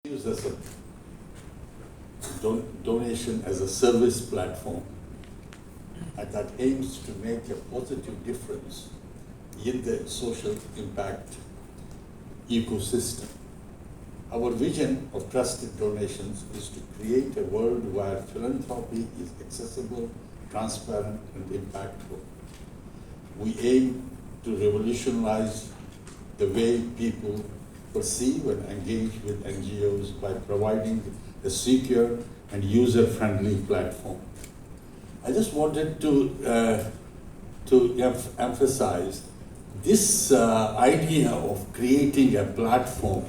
Use as a donation as a service platform that aims to make a positive difference in the social impact ecosystem. Our vision of trusted donations is to create a world where philanthropy is accessible, transparent, and impactful. We aim to revolutionize the way people perceive and engage with NGOs by providing a secure and user-friendly platform. I just wanted to emphasize this idea of creating a platform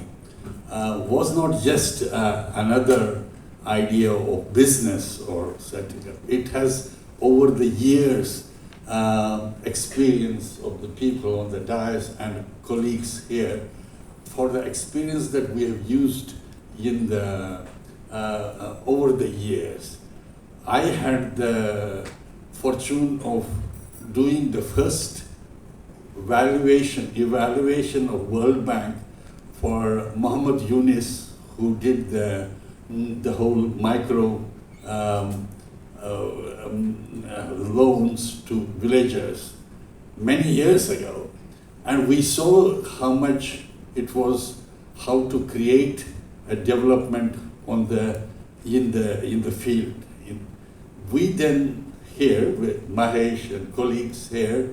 was not just another idea of business or setting up. It has, over the years, experience of the people on the dais and colleagues here, for the experience that we have used in the over the years. I had the fortune of doing the first evaluation of World Bank for Muhammad Yunus, who did the whole micro loans to villagers many years ago. And we saw how much it was, how to create a development in the field. We then here with Mahesh and colleagues here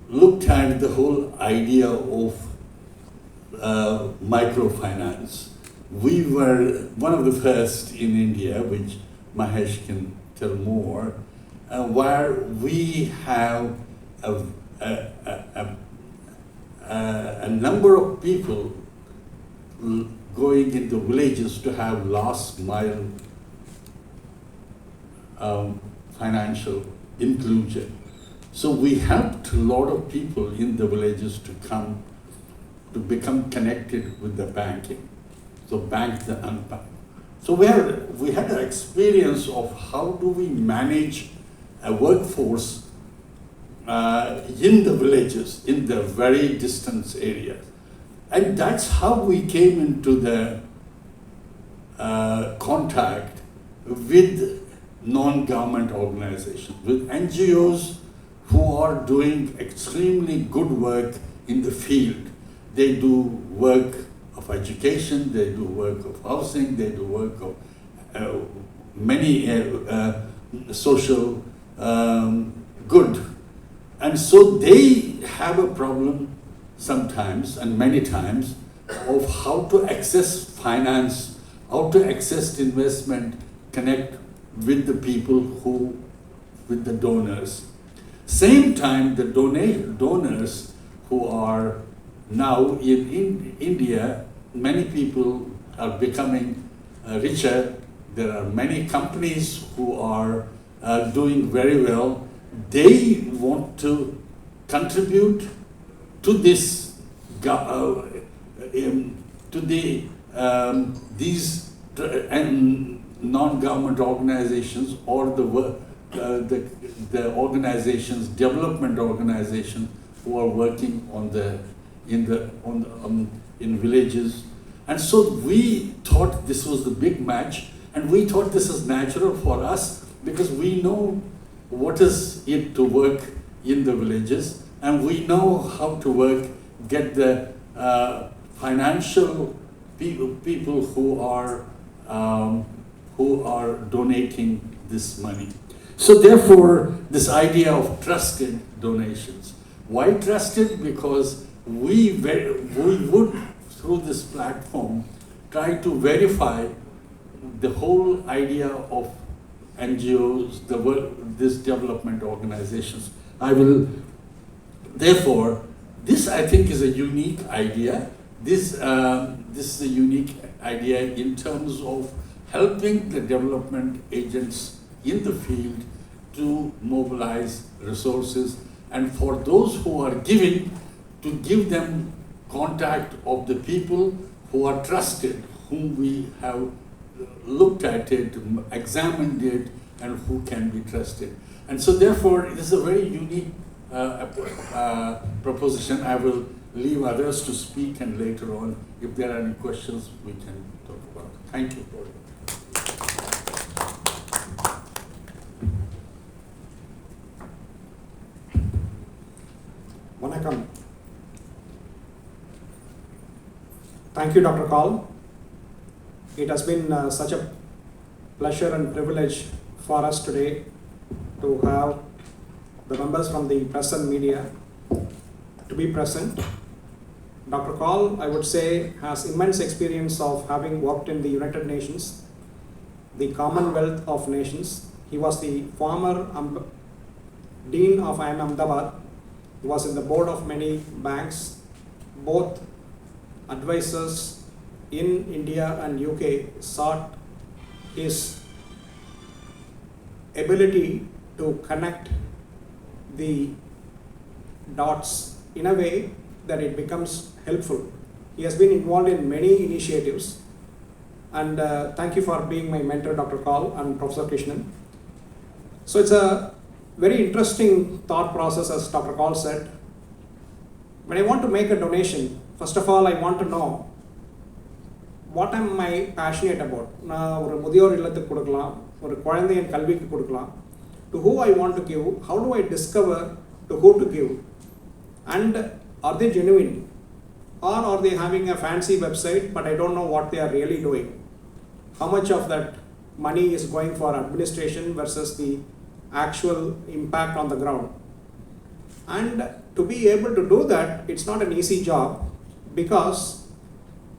looked at the whole idea of microfinance. We were one of the first in India, which Mahesh can tell more, where we have a number of people going into villages to have last mile financial inclusion. So we helped a lot of people in the villages to become connected with the banking. So bank the unbanked. So we had an experience of how do we manage a workforce in the villages, in the very distant areas. And that's how we came into the contact with non-government organizations, with NGOs who are doing extremely good work in the field. They do work of education, they do work of housing, they do work of many social good. And so they have a problem sometimes and many times of how to access finance, how to access investment, connect with the people with the donors. Same time, the donors who are now in India, many people are becoming richer. There are many companies who are doing very well. They want to contribute to this, these non-government organizations or the organizations, development organizations who are working in villages. And so we thought this was the big match, and we thought this is natural for us because we know what is it to work in the villages, and we know how to work, get the financial people who are donating this money. So therefore, this idea of trusted donations. Why trusted? Because we would, through this platform, try to verify the whole idea of NGOs, these development organizations. Therefore, this I think is a unique idea. This is a unique idea in terms of helping the development agents in the field to mobilize resources, and for those who are giving, to give them contact of the people who are trusted, whom we have looked at it, examined it, and who can be trusted. And so therefore, it is a very unique proposition. I will leave others to speak, and later on, if there are any questions, we can talk. Thank you. Vanakkam. Thank you, Dr. Kaul. It has been such a pleasure and privilege for us today to have the members from the press and media to be present. Dr. Kaul, I would say, has immense experience of having worked in the United Nations, the Commonwealth of Nations. He was the former Dean of IIM Ahmedabad. He was in the board of many banks, both advisors in India and UK sought his ability to connect the dots in a way that it becomes helpful. He has been involved in many initiatives, and thank you for being my mentor, Dr. Kaul and Professor Krishnan. So it's a very interesting thought process, as Dr. Kaul said. When I want to make a donation, first of all, I want to know what am I passionate about. நான் ஒரு முதியோர் இல்லத்துக்கு கொடுக்கலாம், ஒரு குழந்தையின் கல்விக்கு கொடுக்கலாம். To who I want to give, how do I discover to who to give? And are they genuine? Or are they having a fancy website, but I don't know what they are really doing? How much of that money is going for administration versus the actual impact on the ground? And to be able to do that, it's not an easy job, because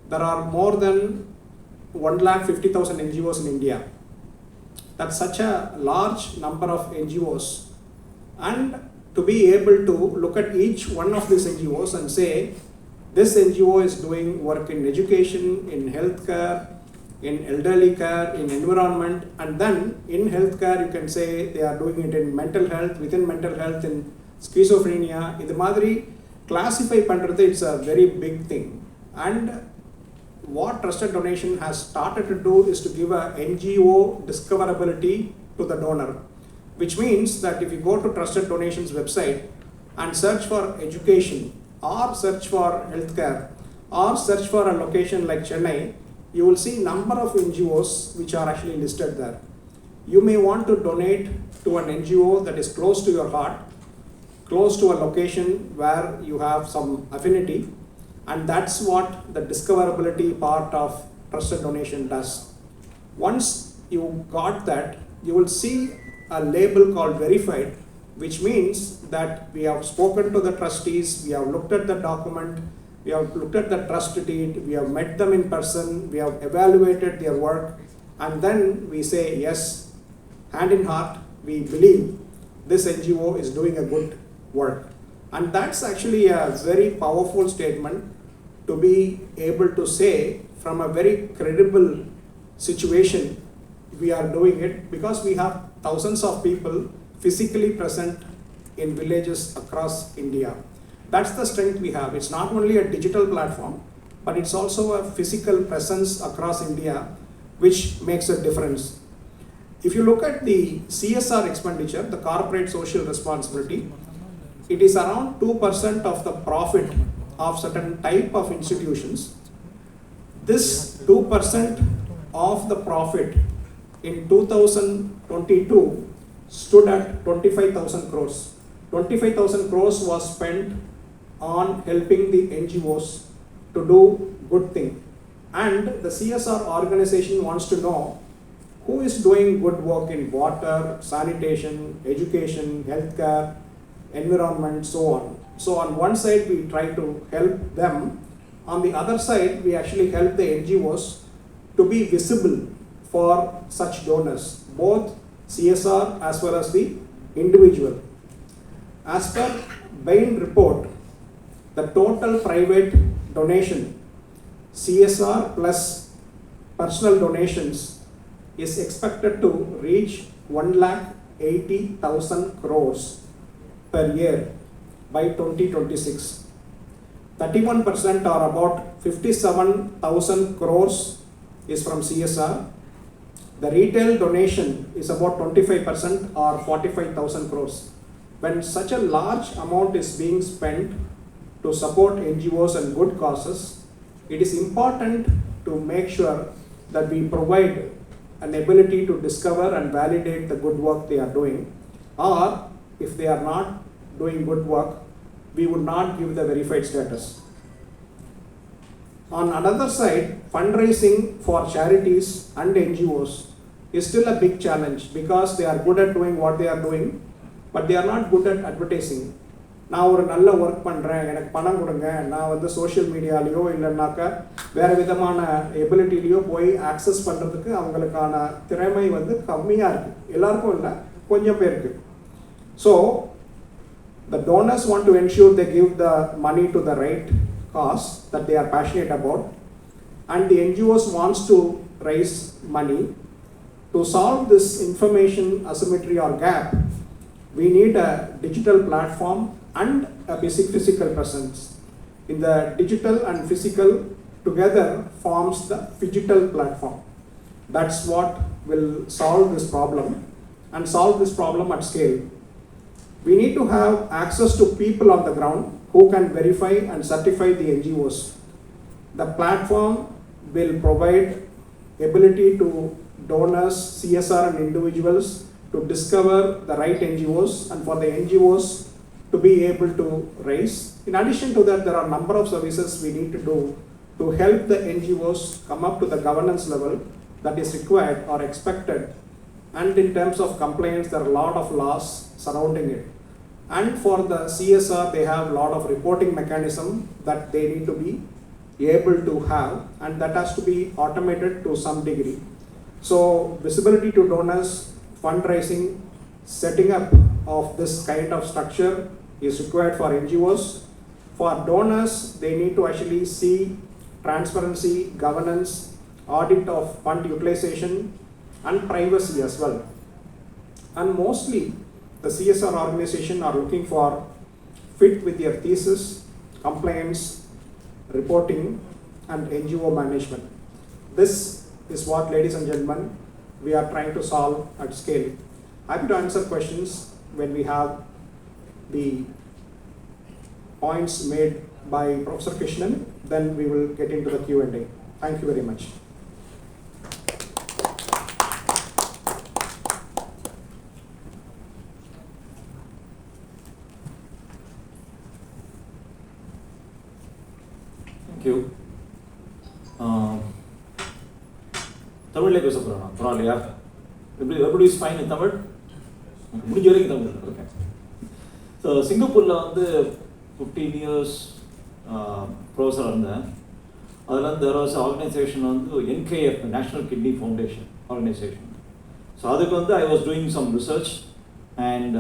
there are more than 150,000 NGOs in India. That's such a large number of NGOs. And to be able to look at each one of these NGOs and say, this NGO is doing work in education, in healthcare, in elderly care, in environment, and then in healthcare you can say they are doing it in mental health, within mental health, in schizophrenia. இது மாதிரி classify பண்றது, it's a very big thing. And what Trusted Donation has started to do is to give a NGO discoverability to the donor, which means that if you go to Trusted Donation's website and search for education, or search for healthcare, or search for a location like Chennai, you will see number of NGOs which are actually listed there. You may want to donate to an NGO that is close to your heart, close to a location where you have some affinity, and that's what the discoverability part of Trusted Donation does. Once you got that, you will see a label called verified, which means that we have spoken to the trustees, we have looked at the document, we have looked at the trust deed, we have met them in person, we have evaluated their work, and then we say, yes, hand in heart, we believe this NGO is doing a good work. And that's actually a very powerful statement to be able to say from a very credible situation we are doing it, because we have thousands of people physically present in villages across India. That's the strength we have. It's not only a digital platform, but it's also a physical presence across India, which makes a difference. If you look at the CSR expenditure, the corporate social responsibility, it is around 2% of the profit of certain type of institutions. This 2% of the profit in 2022 stood at 25,000 crores. 25,000 crores was spent on helping the NGOs to do good thing. And the CSR organization wants to know who is doing good work in water, sanitation, education, healthcare, environment, so on. So on one side we try to help them. On the other side, we actually help the NGOs to be visible for such donors, both CSR as well as the individual. As per Bain report, the total private donation, CSR plus personal donations, is expected to reach 1,80,000 crores per year by 2026. 31% or about 57,000 crores is from CSR. The retail donation is about 25% or 45,000 crores. When such a large amount is being spent to support NGOs and good causes, it is important to make sure that we provide an ability to discover and validate the good work they are doing, or if they are not doing good work, we would not give the verified status. On another side, fundraising for charities and NGOs is still a big challenge because they are good at doing what they are doing, but they are not good at advertising. நான் ஒரு நல்ல work பண்ணுறேன், எனக்கு பணம் கொடுங்க, நான் வந்து social மீடியாலேயோ இல்லைன்னாக்கா வேறு விதமான எபிலிட்டிலையோ போய் ஆக்சஸ் பண்ணுறதுக்கு அவங்களுக்கான திறமை வந்து கம்மியாக இருக்குது. எல்லாருக்கும் இல்லை, கொஞ்சம் பேருக்கு. So the donors want to ensure they give the money to the right cause that they are passionate about, and the NGOs wants to raise money. To solve this information asymmetry or gap, we need a digital platform and a physical presence. In the digital and physical together forms the phygital platform. That's what will solve this problem and solve this problem at scale. We need to have access to people on the ground who can verify and certify the NGOs. The platform will provide ability to donors, CSR and individuals to discover the right NGOs and for the NGOs to be able to raise. In addition to that, there are a number of services we need to do to help the NGOs come up to the governance level that is required or expected. And in terms of compliance, there are a lot of laws surrounding it. And for the CSR, they have a lot of reporting mechanism that they need to be able to have, and that has to be automated to some degree. So visibility to donors, fundraising, setting up of this kind of structure is required for NGOs. For donors, they need to actually see transparency, governance, audit of fund utilization, and privacy as well. And mostly, the CSR organization are looking for fit with their thesis, compliance, reporting, and NGO management. This is what, ladies and gentlemen, we are trying to solve at scale. Happy to answer questions when we have the points made by Professor Krishnan, then we will get into the Q&A. Thank you very much. Thank you. தமிழ்ல பேச போறோம். பரவாயில்லையா? Everybody is fine in Tamil? முடிஞ்ச வரைக்கும் Tamil. Okay. So சிங்கப்பூர்ல வந்து 15 years professor இருந்தேன். அதில் there was organization வந்து NKF, National Kidney Foundation organization. So அதுக்கு வந்து I was doing some research and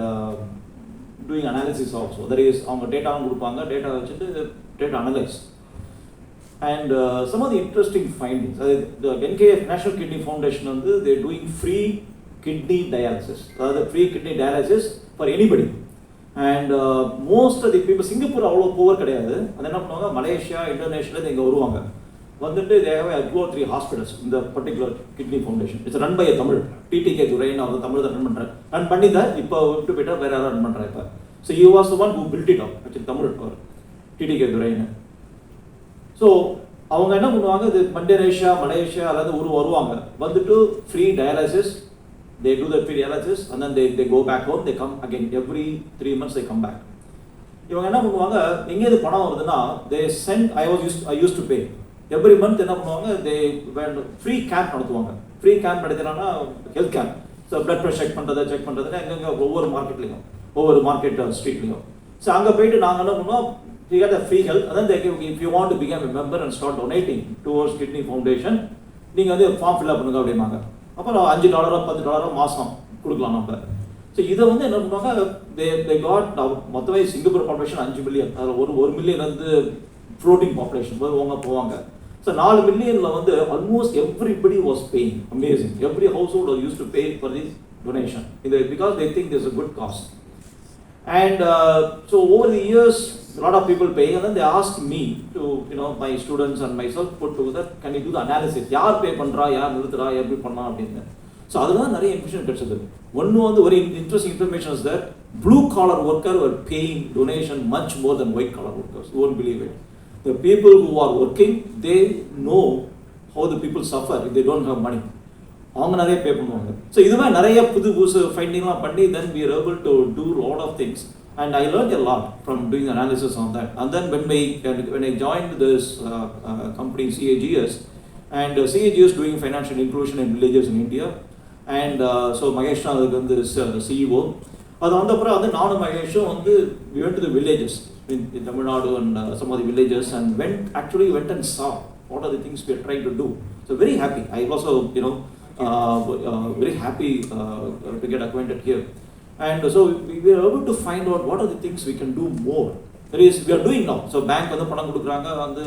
doing analysis also. That is அவங்க டேட்டாவும் கொடுப்பாங்க, டேட்டா வச்சுட்டு data analyse. And some of the interesting findings, the NKF National Kidney Foundation வந்து they're doing free kidney dialysis. Free kidney dialysis for anybody. And most of the people, Singapore அவ்வளோ poor கிடையாது. அது என்ன பண்ணுவாங்க, Malaysia, இந்தோனேஷியாவில் இங்கே வருவாங்க. வந்துட்டு they have 2 or 3 hospitals in the particular kidney foundation. It's run by a Tamil, TTK Durain, அவர் தமிழ் தான் ரன் பண்ணுறாரு. ரன் பண்ணி தான் இப்போ விட்டு போயிட்டா வேறு யாரும் ரன் பண்ணுறாரு இப்போ. So he was the one who built it up. Actually Tamil அவர் TTK Durain. ஸோ அவங்க என்ன பண்ணுவாங்க, இது இந்தோனேஷியா, மலேசியா அல்லது வருவாங்க, வந்துட்டு free dialysis, they do the free dialysis and then they go back home, they come again every 3 months they come back. இவங்க என்ன பண்ணுவாங்க, எங்கேருந்து பணம் வருதுன்னா they send, I used to pay every month. என்ன பண்ணுவாங்க, they free camp நடத்துவாங்க. Free camp நடத்தினா health camp. So blood pressure check பண்ணுறதுன்னா எங்கெங்கே ஒவ்வொரு மார்க்கெட்லையும் ஒவ்வொரு மார்க்கெட் ஸ்ட்ரீட்லையும். ஸோ அங்கே போயிட்டு நாங்கள் என்ன பண்ணுவோம், you get a free health and then they give, if you want to become a member and start donating towards kidney foundation, நீங்கள் வந்து ஃபார்ம் ஃபில் அப் பண்ணுங்க அப்படின்னாங்க. அப்புறம் $5 $10 மாதம் கொடுக்கலாம் நம்ம. ஸோ இதை வந்து என்ன பண்ணுவாங்க, they got மொத்தமே சிங்கப்பூர் பாப்புலேஷன் 5 மில்லியன், அதில் 1 மில்லியன் வந்து ஃப்ளோட்டிங் பாப்புலேஷன் போவாங்க. ஸோ 4 மில்லியனில் வந்து almost everybody was paying. Amazing. Every house hold was use to pay for this donation, இது because they think there's a good cause. And so over the years, a lot of people pay, and then they asked me to, my students and myself put together, can you do the analysis? யார் பே பண்ணுறா, யார் நிறுத்துறா, எப்படி பண்ணலாம் அப்படின்னு. So அதெல்லாம் நிறைய information கிடைச்சது. ஒன்று வந்து ஒரு interesting information is that blue collar worker were paying donation much more than white collar workers. You won't believe it. The people who are working, they know how the people suffer if they don't have money. அவங்க நிறைய பே பண்ணுவாங்க. So இதுவே நிறைய புதுசு ஃபைண்டிங்லாம் பண்ணி then we are able to do a lot of things. And I learned a lot from doing analysis on that. And then when I joined this company CAGS, and CAGS doing financial inclusion in villages in India, and so Mahesh அதுக்கு வந்து CEO. அது வந்தப்புறம் வந்து நானும் மகேஷும் வந்து we went to the villages in Tamil Nadu and some of the villages and went and saw what are the things we are trying to do. So very happy. I also very happy to get acquainted here. And so we were able to find out what are the things we can do more. That is, we are doing now. So bank வந்து பணம் கொடுக்குறாங்க, வந்து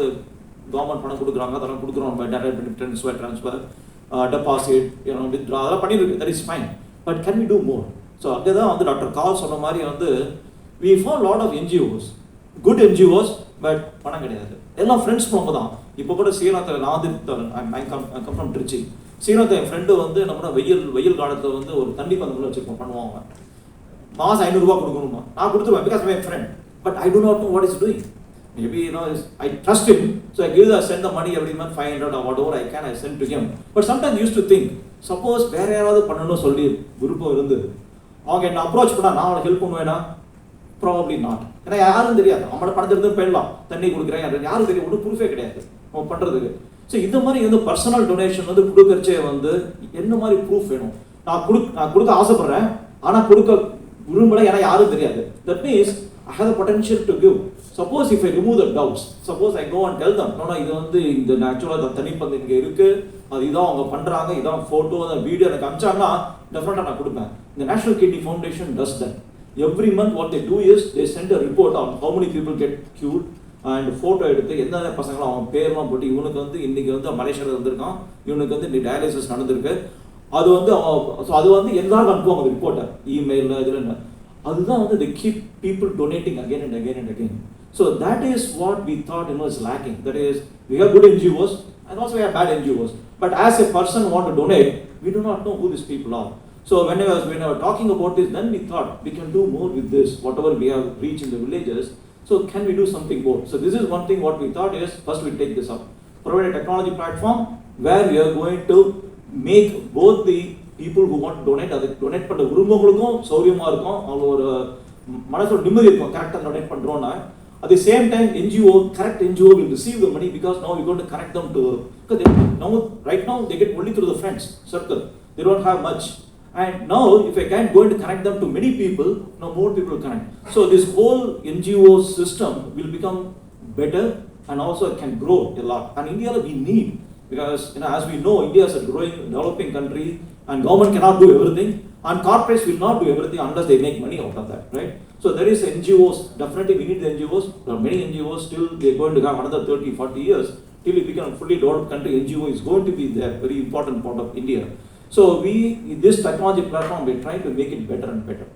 government பணம் கொடுக்குறாங்க, அதெல்லாம் கொடுக்குறோம், direct transfer, deposit, withdraw, அதெல்லாம் பண்ணிருக்கு. That is fine. But can we do more? So அங்கே தான் வந்து டாக்டர் கால் சொன்ன மாதிரி வந்து we found lot of NGOs, good NGOs, but பணம் கிடையாது. எல்லாம் ஃப்ரெண்ட்ஸ் மூலமாக தான். இப்போ கூட சீனாத்தில் நான் வந்து I come from Trichy. சீனாத்தில் என் ஃப்ரெண்டு வந்து நம்ம வெயில் காலத்தில் வந்து ஒரு தண்ணி பந்தத்தில் வச்சுருக்கோம், பண்ணுவாங்க. மாதம் 500 ரூபா கொடுக்கணுமா, நான் கொடுத்துருவேன் because my friend, but I do not know what he's doing. Maybe I trust him, so I send the money every month, 500 or whatever I can, I send to him. But sometimes I used to think, suppose வேற யாராவது பண்ணணும்னு சொல்லி விருப்பம் இருந்து அவங்க என்ன approach பண்ணா நான் அவனுக்கு ஹெல்ப் பண்ணுவேனா? Probably not. ஏன்னா யாரும் தெரியாது, அவனோட பணத்தை இருந்து போயிடலாம், தண்ணி கொடுக்குறேன், யாரும் தெரியும், ஒன்றும் ப்ரூஃபே கிடையாது அவன் பண்ணுறதுக்கு. ஸோ இந்த மாதிரி வந்து பர்சனல் டொனேஷன் வந்து கொடுக்கறச்சே வந்து என்ன மாதிரி ப்ரூஃப் வேணும்? நான் கொடுக்க ஆசைப்படுறேன், ஆனால் கொடுக்க விரும்பல, ஏன்னா யாரும் தெரியாது. That means I have the potential to give. Suppose if I remove the doubts, suppose I go and tell them, no, இது வந்து இந்த நேச்சுரலாக தனிப்பந்து இங்கே இருக்குது, அது இதான் அவங்க பண்ணுறாங்க, இதான் ஃபோட்டோ அந்த வீடியோ எனக்கு அனுப்பிச்சாங்கன்னா டெஃபினட்டாக நான் கொடுப்பேன். இந்த national kidney foundation does that. Every month what they do is they send a report on how many people get cured and photo எடுத்து எந்தெந்த பசங்களும் அவங்க பேர்லாம் போட்டு இவனுக்கு வந்து இன்றைக்கி வந்து மலேசியாவில் இருந்திருக்கான், இவனுக்கு வந்து இன்னைக்கு டயாலிசிஸ் நடந்திருக்கு, அது வந்து எல்லாரும் அனுப்புவாங்க அந்த ரிப்போர்ட்டை இமெயிலில் இதில். அதுதான் வந்து they keep people donating again and again and again. So that is what we thought is lacking. That is, we have good NGOs and also we have bad NGOs. But as a person want to donate, we do not know who these people are. So when I was talking about this, then we thought we can do more with this, whatever we have reached in the villages. So can we do something more? So this is one thing what we thought is, first we take this up. Provide a technology platform where we are going to make both the people who want to donate, அது donate பண்ணுற விரும்பவங்களுக்கும் சௌரியமாக இருக்கும், அவங்க ஒரு மனசோட நிம்மதி இருக்கும், கரெக்டாக டொனேட் பண்ணுறோன்னா. At the same time, correct NGO will receive the money because now we're going to connect them to, because right now they get only through the friends circle, they don't have much. And now if I can go and connect them to many people, now more people will connect. So this whole NGO system will become better and also it can grow a lot. And India we need, because as we know, India is a growing, developing country and government cannot do everything and corporates will not do everything unless they make money out of that, right? So there is NGOs, definitely we need the NGOs. There are many NGOs, still they are going to have another 30-40 years till we become a fully developed country. NGO is going to be there, very important part of India. So this technology platform, we are trying to make it better and better.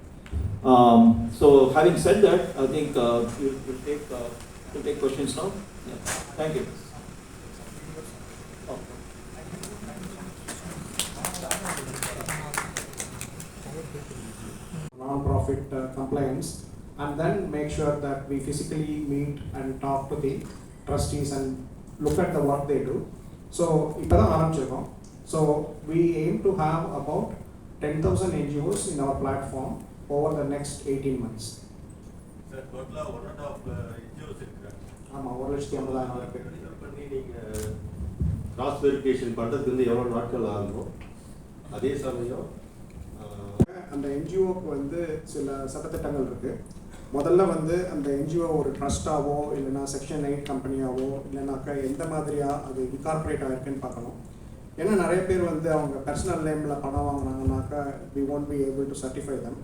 So having said that, I think we'll take questions now. Yeah. Thank you. Non-profit compliance, and then make sure that we physically meet and talk to the trustees and look at the work they do. So ipada aarambichirukom. So we aim to have about 10,000 NGOs in our platform over the next 18 months. Sir, total one and a half NGOs irukku. ஆமா, 1,50,000 பேர் பண்ணி நீங்க cross verification பண்றதுக்கு வந்து எவ்வளவு நாட்கள் ஆகும்? அதே சமயம் அந்த என்ஜிஓக்கு வந்து சில சட்டத்திட்டங்கள் இருக்குது. முதல்ல வந்து அந்த என்ஜிஓ ஒரு ட்ரஸ்ட்டாவோ இல்லைனா செக்ஷன் 8 கம்பெனியாவோ இல்லைனாக்கா எந்த மாதிரியாக அது இன்கார்பரேட் ஆகிருக்குன்னு பார்க்கணும். ஏன்னா நிறைய பேர் வந்து அவங்க பர்சனல் நேமில் பணம் வாங்கினாங்கனாக்கா we won't be able to certify them.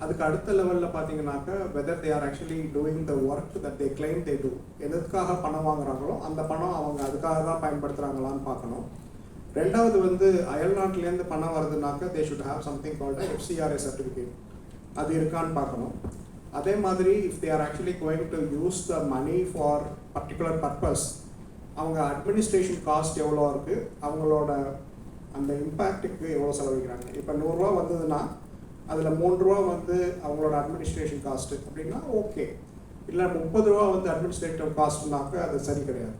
அதுக்கு அடுத்த லெவலில் பார்த்தீங்கன்னாக்கா whether they are actually doing the work that they claim they do, எதுக்காக பணம் வாங்குறாங்களோ அந்த பணம் அவங்க அதுக்காக தான் பயன்படுத்துகிறாங்களான்னு பார்க்கணும். ரெண்டாவது வந்து அயல்நாட்டிலேருந்து பணம் வருதுனாக்கா they should have something called a FCRA certificate, அது இருக்கான்னு பார்க்கணும். அதே மாதிரி if they are actually going to use the money for particular purpose, அவங்க அட்மினிஸ்ட்ரேஷன் காஸ்ட் எவ்வளோ இருக்குது, அவங்களோட அந்த இம்பேக்ட்டுக்கு எவ்வளோ செலவழிக்கிறாங்க. இப்போ 100 ரூபா வந்ததுன்னா அதில் 3 ரூபா வந்து அவங்களோட அட்மினிஸ்ட்ரேஷன் காஸ்ட்டு அப்படின்னா ஓகே, இல்லை 30 ரூபா வந்து அட்மினிஸ்ட்ரேட்டிவ் காஸ்ட்னாக்கா அது சரி கிடையாது.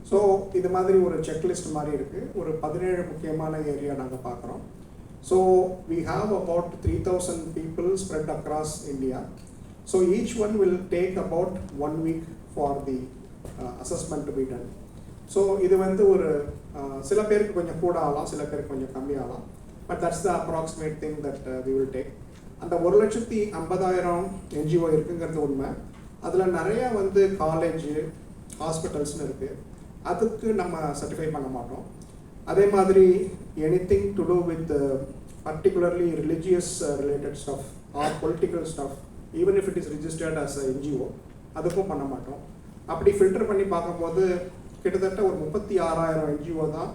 ஸோ இது மாதிரி ஒரு செக்லிஸ்ட் மாதிரி இருக்குது. ஒரு 17 முக்கியமான ஏரியா நாங்கள் பார்க்குறோம். So we have about 3,000 people spread across India. So each one will take about 1 week for the assessment to be done. So இது வந்து ஒரு சில பேருக்கு கொஞ்சம் கூட ஆகலாம், சில பேருக்கு கொஞ்சம் கம்மியாகலாம். But that's the approximate thing that we will take. அந்த 1,50,000 NGO இருக்குங்கிறது உண்மை. அதில் நிறையா வந்து காலேஜு, ஹாஸ்பிட்டல்ஸ்னு இருக்குது. அதுக்கு நம்ம சர்டிஃபை பண்ண மாட்டோம். அதே மாதிரி anything to do with particularly religious related stuff or political stuff, even if it is registered as a NGO, அதுக்கும் பண்ண மாட்டோம். அப்படி ஃபில்டர் பண்ணி பார்க்கும்போது கிட்டத்தட்ட ஒரு 36,000 NGO தான்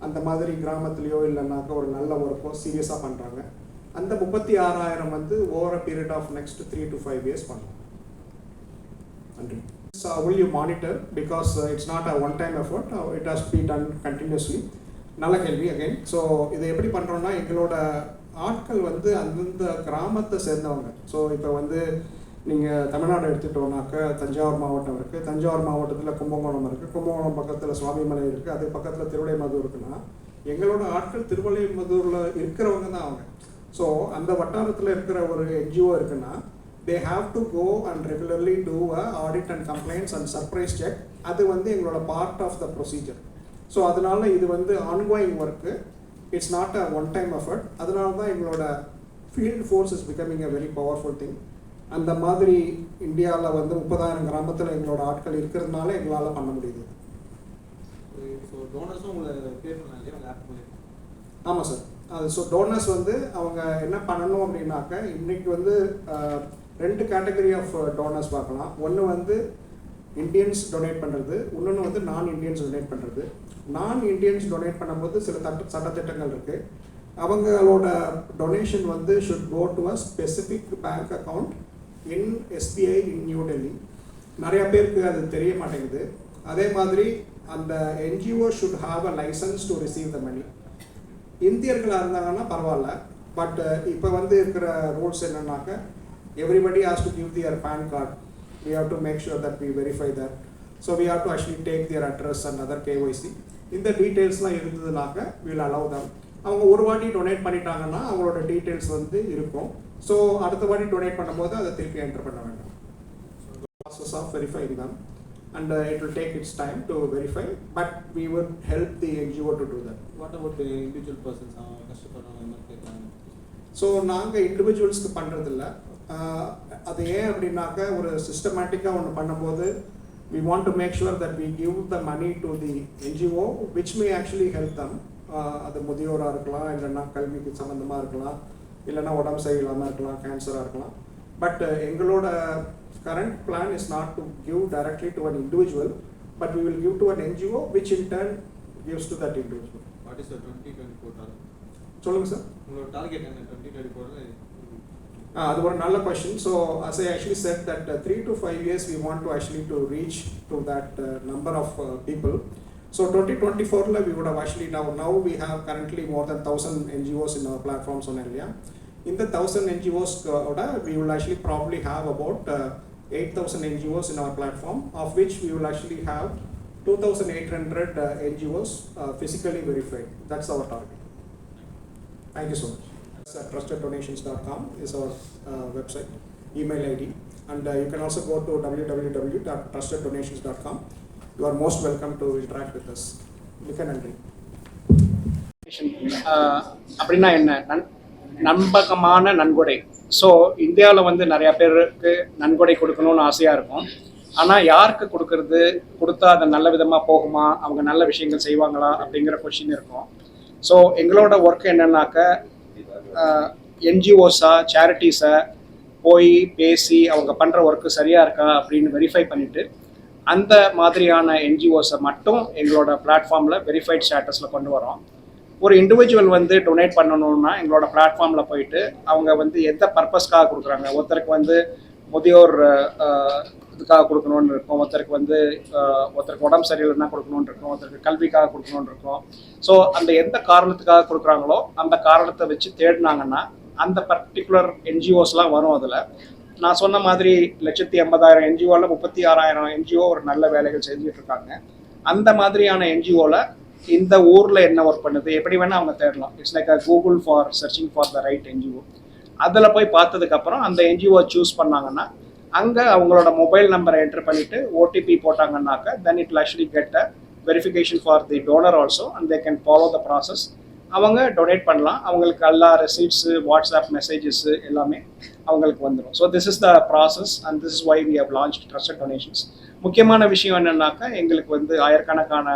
அந்த மாதிரி கிராமத்துலேயோ இல்லைனாக்கா ஒரு நல்ல ஒர்க்கோ சீரியஸாக பண்ணுறாங்க. அந்த 36,000 வந்து over a period of next 3 to 5 years பண்ணலாம். நன்றி. So will you monitor, because it's not a one time effort, it has to be done continuously. நல்ல கேள்வி அகைன். ஸோ இதை எப்படி பண்ணுறோன்னா, எங்களோட ஆட்கள் வந்து அந்தந்த கிராமத்தை சேர்ந்தவங்க. ஸோ இப்போ வந்து நீங்கள் தமிழ்நாடு எடுத்துகிட்டோன்னாக்க தஞ்சாவூர் மாவட்டம் இருக்குது. தஞ்சாவூர் மாவட்டத்தில் கும்பகோணம் இருக்குது. கும்பகோணம் பக்கத்தில் சுவாமிமலை இருக்குது. அது பக்கத்தில் திருவிடைமதுர் இருக்குன்னா எங்களோட ஆட்கள் திருவிடைமதுரில் இருக்கிறவங்க தான் அவங்க. ஸோ அந்த வட்டாரத்தில் இருக்கிற ஒரு NGO இருக்குன்னா they have to go and regularly do a audit and complaints and surprise check. அது வந்து எங்களோட part of the procedure. So அதனால இது வந்து ongoing work, it's not a one time effort. அதனால தான் எங்களோட field force is becoming a very powerful thing. அந்த மாதிரி இந்தியாவில் வந்து 30,000 கிராமத்தில் எங்களோட ஆட்கள் இருக்கிறதுனால எங்களால் பண்ண முடியுது. ஆமாம் சார். அது ஸோ டோனர்ஸ் வந்து அவங்க என்ன பண்ணணும் அப்படின்னாக்க, இன்றைக்கி வந்து 2 கேட்டகரி ஆஃப் டோனர்ஸ் பார்க்கலாம். ஒன்று வந்து இந்தியன்ஸ் டொனேட் பண்ணுறது, இன்னொன்று வந்து நான் இந்தியன்ஸ் டொனேட் பண்ணுறது. நான் இந்தியன்ஸ் டொனேட் பண்ணும்போது சில சட்டத்திட்டங்கள் இருக்குது. அவங்களோட டொனேஷன் வந்து should go to a specific bank account in SBI in New Delhi. நிறையா பேருக்கு அது தெரிய மாட்டேங்குது. அதே மாதிரி அந்த NGO should have a licence to receive the money. இந்தியர்களாக இருந்தாங்கன்னா பரவாயில்ல. பட் இப்போ வந்து இருக்கிற ரூல்ஸ் என்னன்னாக்க, everybody has to give their PAN card. We have to make sure that we verify that. So we have to actually take their address and other KYC. இந்த டீட்டெயில்ஸ்லாம் இருந்ததுனாக்க we'll allow them. அவங்க ஒரு வாட்டி donate பண்ணிட்டாங்கன்னா அவங்களோட details வந்து இருக்கும். So அடுத்த வாட்டி டொனேட் பண்ணும்போது அதை திருப்பி என்டர் பண்ண வேண்டாம். Process of verifying them, and it will take its time to verify, but we would help the NGO to do that. What about the individual persons? So நாங்கள் இண்டிவிஜுவல்ஸ்க்கு பண்ணுறதில்ல. அது ஏன் அப்படின்னாக்க, ஒரு சிஸ்டமேட்டிக்காக ஒன்று பண்ணும்போது we want to make sure that we give the money to the NGO which may actually help them. அது முதியோராக இருக்கலாம், இல்லைன்னா கல்விக்கு சம்மந்தமாக இருக்கலாம், இல்லைன்னா உடம்பு சரியில்லாமல் இருக்கலாம், கேன்சராக இருக்கலாம். பட் எங்களோட current plan is not to give directly to an individual, but we will give to an NGO which in turn gives to that individual. What is the 2024 target? சொல்லுங்கள் சார். உங்களோட டார்கெட் என்ன 2024? அது ஒரு நல்ல question. So as I actually said that 3 to 5 years we want to actually to reach to that number of people. So 2024 we would have actually now we have currently more than 1,000 NGOs in our platforms on India. In the 1,000 NGOs we will actually probably have about 8,000 NGOs in our platform, of which we will actually have 2,800 NGOs physically verified. That's our target. Thank you so much. Trusteddonations.com is our website, email ID, and you can also go to www.trusteddonations.com. You are most welcome to interact with us. மிக்க நன்றி. அப்படின்னா என்ன? நம்பகமான நன்கொடை. So இந்தியாவில் வந்து நிறையா பேருக்கு நன்கொடை கொடுக்கணும்னு ஆசையாக இருக்கும். ஆனால் யாருக்கு கொடுக்கறது, கொடுத்தா அது நல்ல விதமாக போகுமா, அவங்க நல்ல விஷயங்கள் செய்வாங்களா அப்படிங்கிற கொஷின் இருக்கும். ஸோ எங்களோட ஒர்க் என்னன்னாக்க, NGOஸா சேரிட்டிஸை போய் பேசி அவங்க பண்ணுற ஒர்க்கு சரியாக இருக்கா அப்படின்னு வெரிஃபை பண்ணிவிட்டு, அந்த மாதிரியான NGOஸை மட்டும் எங்களோட பிளாட்ஃபார்மில் வெரிஃபைட் ஸ்டேட்டஸில் கொண்டு வரோம். ஒரு இண்டிவிஜுவல் வந்து டொனேட் பண்ணணுன்னா எங்களோட பிளாட்ஃபார்மில் போயிட்டு அவங்க வந்து எந்த பர்பஸ்க்காக கொடுக்குறாங்க, ஒருத்தருக்கு வந்து முதியோர் இதுக்காக கொடுக்கணுன்னு இருக்கும், ஒருத்தருக்கு உடம்பு சரியில்லைன்னா கொடுக்கணுன்னு இருக்கும், ஒருத்தருக்கு கல்விக்காக கொடுக்கணுன்னு இருக்கும். ஸோ அந்த எந்த காரணத்துக்காக கொடுக்குறாங்களோ அந்த காரணத்தை வச்சு தேடினாங்கன்னா அந்த பர்டிகுலர் NGOஸ்லாம் வரும். அதில் நான் சொன்ன மாதிரி 1,80,000 NGOவில் 36,000 NGO ஒரு நல்ல வேலைகள் செஞ்சுட்டு இருக்காங்க. அந்த மாதிரியான என்ஜிஓவில் இந்த ஊரில் என்ன ஒர்க் பண்ணுது எப்படி வேணால் அவங்க தேடலாம். It's like a Google for searching for the right NGO. அதில் போய் பார்த்ததுக்கப்புறம் அந்த என்ஜிஓ சூஸ் பண்ணாங்கன்னா அங்கே அவங்களோட மொபைல் நம்பரை என்டர் பண்ணிவிட்டு ஓடிபி போட்டாங்கன்னாக்க then it will actually get a verification for the donor also and they can follow the process. அவங்க டொனேட் பண்ணலாம். அவங்களுக்கு எல்லா ரெசீட்ஸு வாட்ஸ்அப் மெசேஜஸ்ஸு எல்லாமே அவங்களுக்கு வந்துடும். So this is the process and this is why we have launch trusted donations. முக்கியமான விஷயம் என்னன்னாக்கா எங்களுக்கு வந்து ஆயிரக்கணக்கான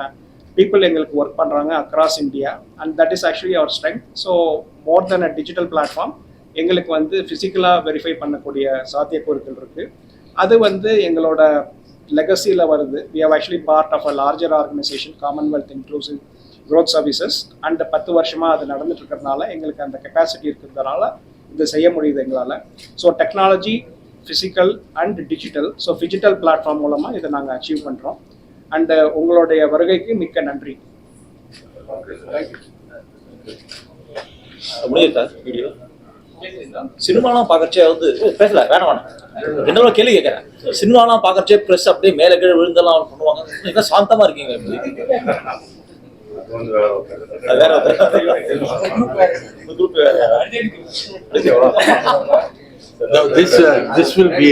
பீப்புள் எங்களுக்கு ஒர்க் பண்ணுறாங்க across India and that is actually our strength. So more than a digital platform எங்களுக்கு வந்து ஃபிசிக்கலாக வெரிஃபை பண்ணக்கூடிய சாத்தியக்கூறுகள் இருக்குது. அது வந்து எங்களோட லெகசியில் வருது. We have actually part of a larger organisation Commonwealth inclusive growth services and 10 வருஷமாக அது நடந்துட்டு இருக்கிறதுனால எங்களுக்கு அந்த கெப்பாசிட்டி இருக்கிறதுனால இது செய்ய முடியுது எங்களால். So technology, physical and digital, so digital platform மூலமாக இதை நாங்கள் அச்சீவ் பண்ணுறோம். அண்ட் உங்களுடைய வருகைக்கு மிக்க நன்றி. சினிமாலாம் பார்க்கறச்சே வந்து பேசல வேணாம் என்ன கேள்வி கேட்கறேன். சினிமாலாம் பார்க்கறச்சே ப்ரெஸ் அப்படியே மேலே கீழே விழுந்தெல்லாம் பண்ணுவாங்க. என்ன சாந்தமா இருக்கீங்க? This will be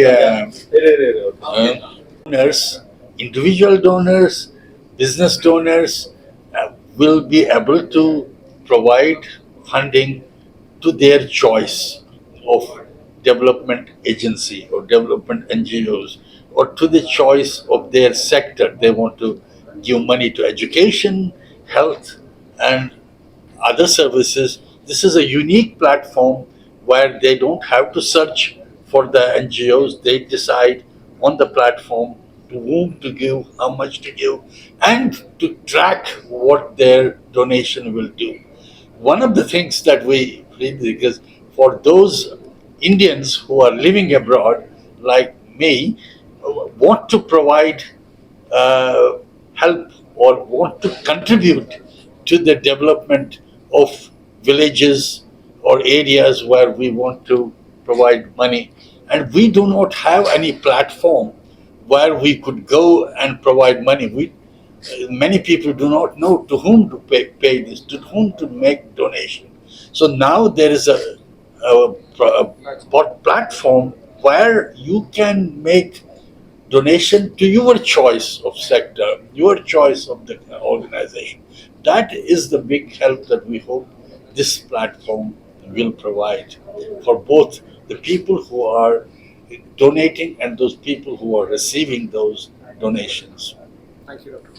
donors, individual donors, business donors will be able to provide funding to their choice of development agency or development NGOs, or to the choice of their sector. They want to give money to education, health and other services. This is a unique platform where they don't have to search for the NGOs. They decide on the platform to whom to give, how much to give, and to track what their donation will do. One of the things that we read, because for those Indians who are living abroad like me, want to provide help or want to contribute to the development of villages or areas where we want to provide money, and we do not have any platform where we could go and provide money. Many people do not know to whom to pay this, to whom to make donation. So now there is a platform where you can make donation to your choice of sector, your choice of the organization. That is the big help that we hope this platform will provide for both the people who are donating and those people who are receiving those donations. Thank you, Dr.